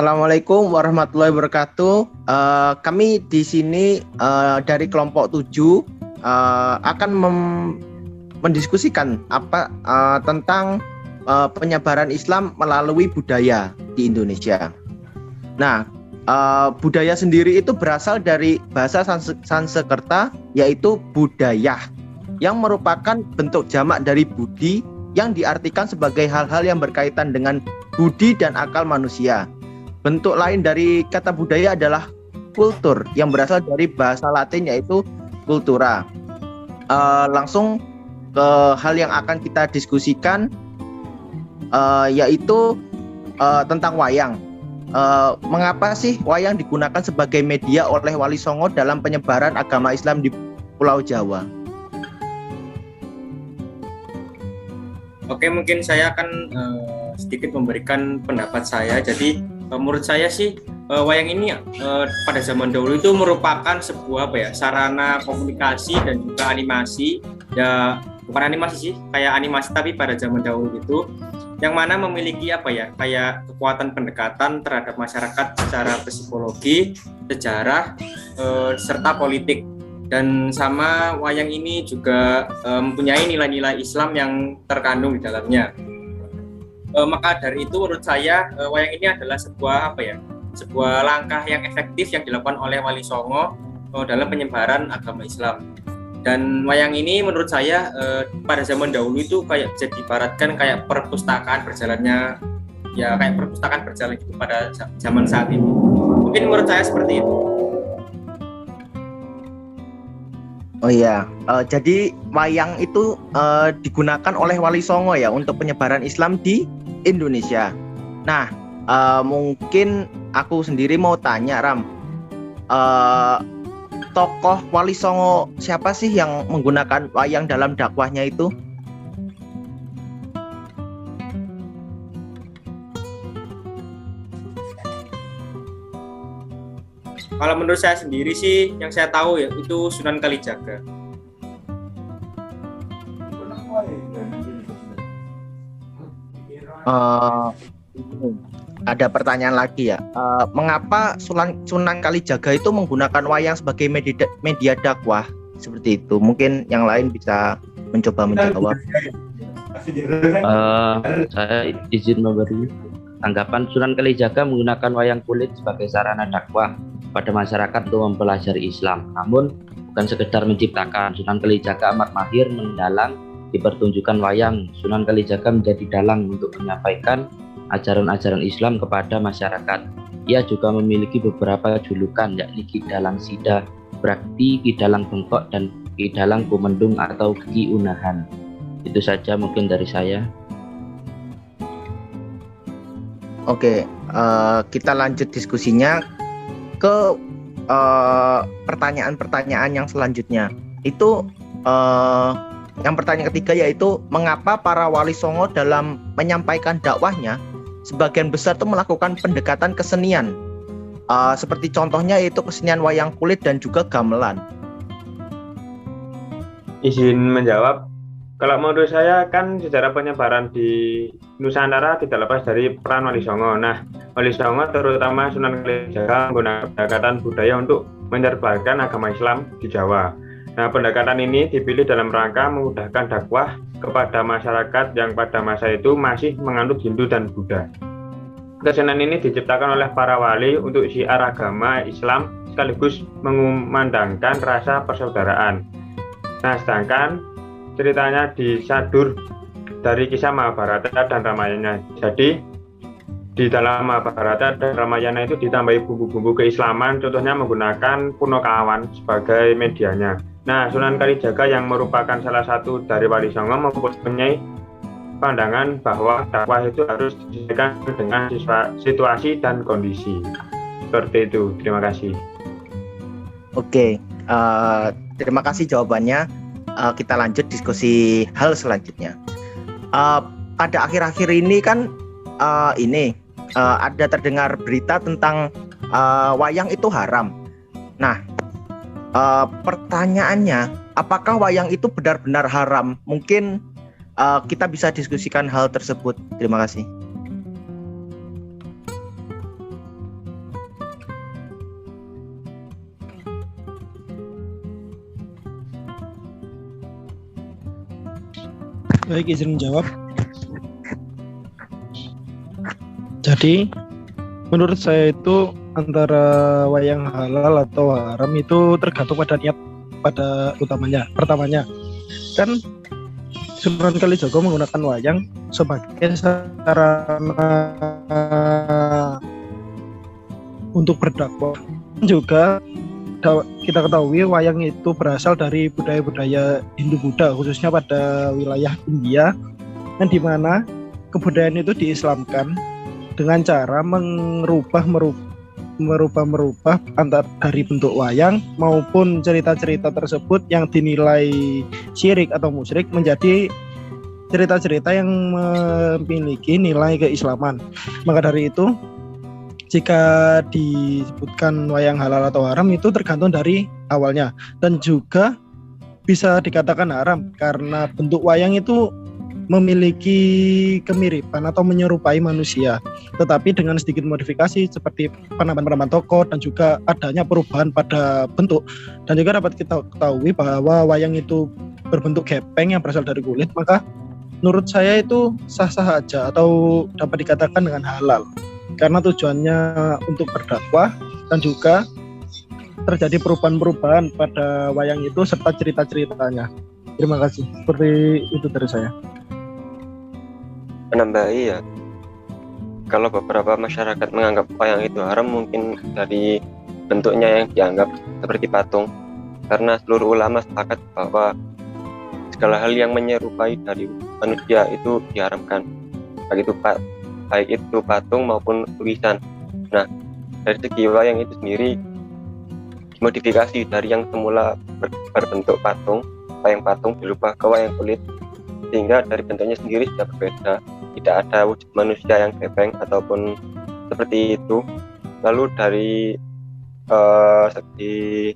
Assalamualaikum warahmatullahi wabarakatuh. Kami di sini dari kelompok 7 akan mendiskusikan tentang penyebaran Islam melalui budaya di Indonesia. Nah, budaya sendiri itu berasal dari bahasa Sanskerta, yaitu budaya, yang merupakan bentuk jamak dari budi yang diartikan sebagai hal-hal yang berkaitan dengan budi dan akal manusia. Bentuk lain dari kata budaya adalah kultur, yang berasal dari bahasa Latin yaitu cultura. Langsung ke hal yang akan kita diskusikan, yaitu tentang wayang. Mengapa sih wayang digunakan sebagai media oleh Wali Songo dalam penyebaran agama Islam di Pulau Jawa? Oke, mungkin saya akan sedikit memberikan pendapat saya. Jadi menurut saya sih wayang ini pada zaman dahulu itu merupakan sebuah sarana komunikasi dan juga animasi. Ya bukan animasi sih, kayak animasi tapi pada zaman dahulu itu yang mana memiliki kayak kekuatan pendekatan terhadap masyarakat secara psikologi, sejarah, serta politik. Dan sama wayang ini juga mempunyai nilai-nilai Islam yang terkandung di dalamnya. Maka dari itu menurut saya wayang ini adalah sebuah langkah yang efektif yang dilakukan oleh Wali Songo dalam penyebaran agama Islam. Dan wayang ini menurut saya pada zaman dahulu itu kayak bisa diibaratkan kayak perpustakaan berjalannya, ya kayak perpustakaan berjalan gitu pada zaman saat ini. Mungkin menurut saya seperti itu. Oh iya, jadi wayang itu digunakan oleh Wali Songo ya untuk penyebaran Islam di Indonesia. Nah, mungkin aku sendiri mau tanya, Ram, tokoh Wali Songo siapa sih yang menggunakan wayang dalam dakwahnya itu? Kalau menurut saya sendiri sih, yang saya tahu ya itu Sunan Kalijaga. Ada pertanyaan lagi ya. Mengapa Sunan Kalijaga itu menggunakan wayang sebagai media dakwah seperti itu? Mungkin yang lain bisa mencoba menjawab. Saya izin memberi tanggapan. Sunan Kalijaga menggunakan wayang kulit sebagai sarana dakwah pada masyarakat untuk mempelajari Islam. Namun bukan sekedar menciptakan. Sunan Kalijaga amat mahir mendalang di pertunjukan wayang. Sunan Kalijaga menjadi dalang untuk menyampaikan ajaran-ajaran Islam kepada masyarakat. Ia juga memiliki beberapa julukan, yakni Ki Dalang Sida, Brakti, Ki Dalang Bengkok, dan Ki Dalang Kumendung atau Ki Unahan. Itu saja mungkin dari saya. Oke, kita lanjut diskusinya ke pertanyaan-pertanyaan yang selanjutnya. Itu yang pertanyaan ketiga, yaitu mengapa para Wali Songo dalam menyampaikan dakwahnya sebagian besar itu melakukan pendekatan kesenian, seperti contohnya yaitu kesenian wayang kulit dan juga gamelan. Izin menjawab. Kalau menurut saya kan sejarah penyebaran di Nusantara tidak lepas dari peran Wali Songo. Nah, Wali Songo terutama Sunan Kalijaga menggunakan pendekatan budaya untuk menyebarkan agama Islam di Jawa. Nah, pendekatan ini dipilih dalam rangka memudahkan dakwah kepada masyarakat yang pada masa itu masih menganut Hindu dan Buddha. Kesenian ini diciptakan oleh para wali untuk syiar agama Islam sekaligus mengumandangkan rasa persaudaraan. Nah, sedangkan ceritanya disadur dari kisah Mahabharata dan Ramayana. Jadi di dalam Mahabharata dan Ramayana itu ditambahi bumbu-bumbu keislaman, contohnya menggunakan Punakawan sebagai medianya. Nah, Sunan Kalijaga yang merupakan salah satu dari Wali Songo mempunyai pandangan bahwa dakwah itu harus disesuaikan dengan situasi dan kondisi. Seperti itu. Terima kasih. Oke, terima kasih jawabannya. Kita lanjut diskusi hal selanjutnya. Pada akhir-akhir ini kan ada terdengar berita tentang wayang itu haram. Nah, pertanyaannya, apakah wayang itu benar-benar haram? Mungkin kita bisa diskusikan hal tersebut. Terima kasih. Baik, izin menjawab. Jadi, menurut saya itu antara wayang halal atau haram itu tergantung pada niat pada pertamanya. Kan Sunan Kalijaga menggunakan wayang sebagai sarana untuk berdakwah. Juga kita ketahui wayang itu berasal dari budaya-budaya Hindu-Buddha, khususnya pada wilayah India, yang dimana kebudayaan itu diislamkan dengan cara merubah antar dari bentuk wayang maupun cerita-cerita tersebut yang dinilai syirik atau musyrik menjadi cerita-cerita yang memiliki nilai keislaman. Maka dari itu, jika disebutkan wayang halal atau haram itu tergantung dari awalnya, dan juga bisa dikatakan haram karena bentuk wayang itu memiliki kemiripan atau menyerupai manusia, tetapi dengan sedikit modifikasi seperti penambahan tokoh dan juga adanya perubahan pada bentuk. Dan juga dapat kita ketahui bahwa wayang itu berbentuk gepeng yang berasal dari kulit, maka menurut saya itu sah-sah aja atau dapat dikatakan dengan halal karena tujuannya untuk berdakwah dan juga terjadi perubahan-perubahan pada wayang itu serta cerita-ceritanya. Terima kasih. Seperti itu dari saya. Menambahi ya, kalau beberapa masyarakat menganggap wayang itu haram mungkin dari bentuknya yang dianggap seperti patung, karena seluruh ulama sepakat bahwa segala hal yang menyerupai dari manusia itu diharamkan, baik itu patung maupun lukisan. Nah, dari segi wayang itu sendiri dimodifikasi dari yang semula berbentuk patung, wayang patung dirubah ke wayang kulit, sehingga dari bentuknya sendiri sudah berbeda. Tidak ada wujud manusia yang gepeng ataupun seperti itu. Lalu dari segi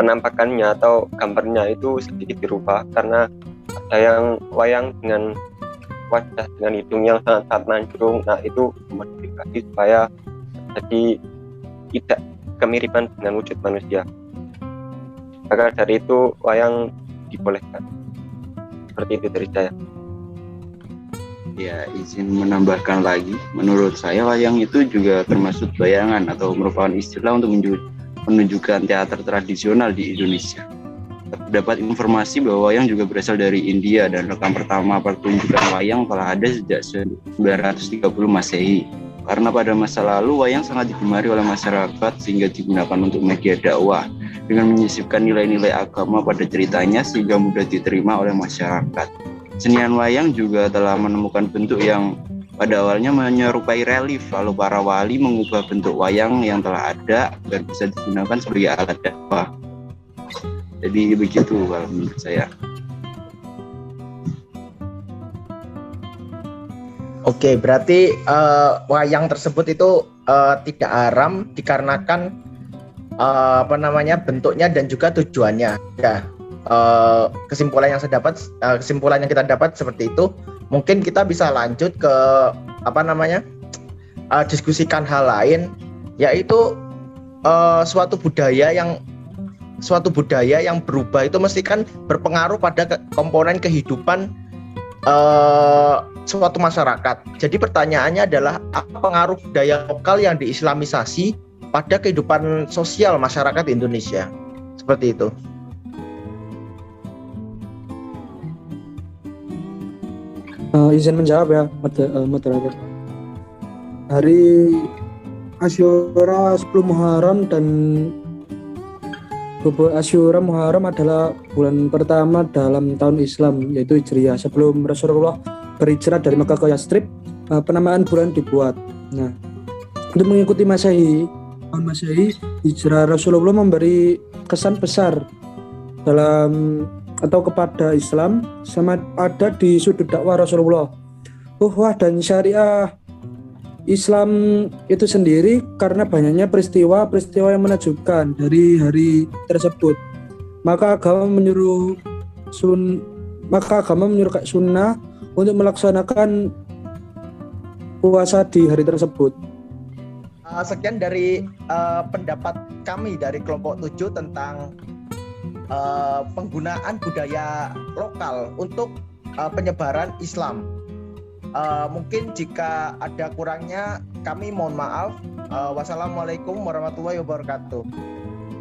penampakannya atau gambarnya itu sedikit dirubah, karena ada yang wayang dengan wajah dengan hidung yang sangat mancung. Nah, itu dimodifikasi supaya jadi tidak kemiripan dengan wujud manusia. Maka dari itu wayang dibolehkan. Seperti itu dari saya. Ya, izin menambahkan lagi, menurut saya wayang itu juga termasuk bayangan atau merupakan istilah untuk menunjukkan teater tradisional di Indonesia. Terdapat informasi bahwa wayang juga berasal dari India dan rekam pertama pertunjukan wayang telah ada sejak 930 Masehi. Karena pada masa lalu wayang sangat digemari oleh masyarakat sehingga digunakan untuk media dakwah dengan menyisipkan nilai-nilai agama pada ceritanya sehingga mudah diterima oleh masyarakat. Senian wayang juga telah menemukan bentuk yang pada awalnya menyerupai relief, lalu para wali mengubah bentuk wayang yang telah ada agar bisa digunakan sebagai alat dakwah. Jadi begitu kalau menurut saya. Oke, berarti wayang tersebut itu tidak haram dikarenakan bentuknya dan juga tujuannya. Ya, kesimpulan yang kita dapat seperti itu. Mungkin kita bisa lanjut ke diskusikan hal lain, yaitu suatu budaya yang berubah itu mesti kan berpengaruh pada komponen kehidupan suatu masyarakat. Jadi pertanyaannya adalah apa pengaruh budaya lokal yang diislamisasi pada kehidupan sosial masyarakat Indonesia? Seperti itu. Izin menjawab ya, moderator. Hari Asyura 10 Muharram dan Asyura Muharram adalah bulan pertama dalam tahun Islam, yaitu Hijriah. Sebelum Rasulullah berhijrah dari Makkah ke Yastrib, penamaan bulan dibuat. Nah, untuk mengikuti tahun Masehi, hijrah Rasulullah memberi kesan besar dalam atau kepada Islam sama ada di sudut dakwah Rasulullah. Ukhuwah dan syariah Islam itu sendiri karena banyaknya peristiwa yang menakjubkan dari hari tersebut. Maka agama menyuruh sunnah untuk melaksanakan puasa di hari tersebut. Sekian dari pendapat kami dari kelompok 7 tentang penggunaan budaya lokal untuk penyebaran Islam. Mungkin jika ada kurangnya kami mohon maaf. Wassalamualaikum warahmatullahi wabarakatuh.